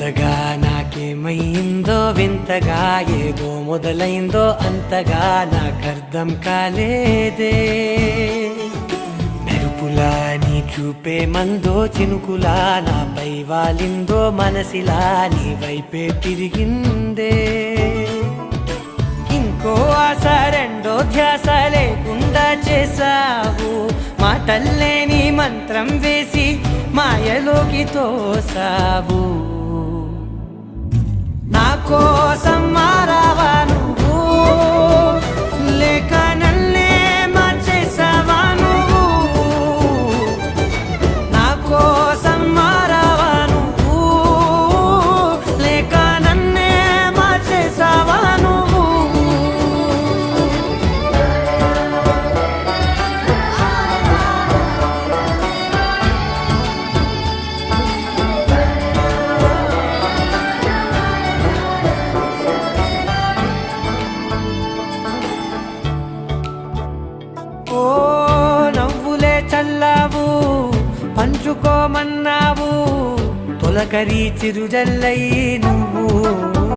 కొత్తగా నాకేమైందో వింతగా ఏదో మొదలైందో అంతగా నాకర్థం కాలేదే మెరుపులా నీ చూపే మందో చినుకులా నాపై వాలిందో మనసిలా నీ వైపే తిరిగిందే ఇంకో ఆశ రెండో ధ్యాస లేకుండా చేసావు మాటల్లే నీ మంత్రం వేసి మాయలోకి తోసావు నా కోసం మారావా నువ్వు లేక నన్నే మార్చేసావా నువ్వు నా కోసం మారావా నువ్వు లేక నన్నే మార్చేసావా నువ్వు ఓ నవ్వులే చల్లావు పంచుకోమన్నావు తొలకరి చిరుజల్లై నువ్వు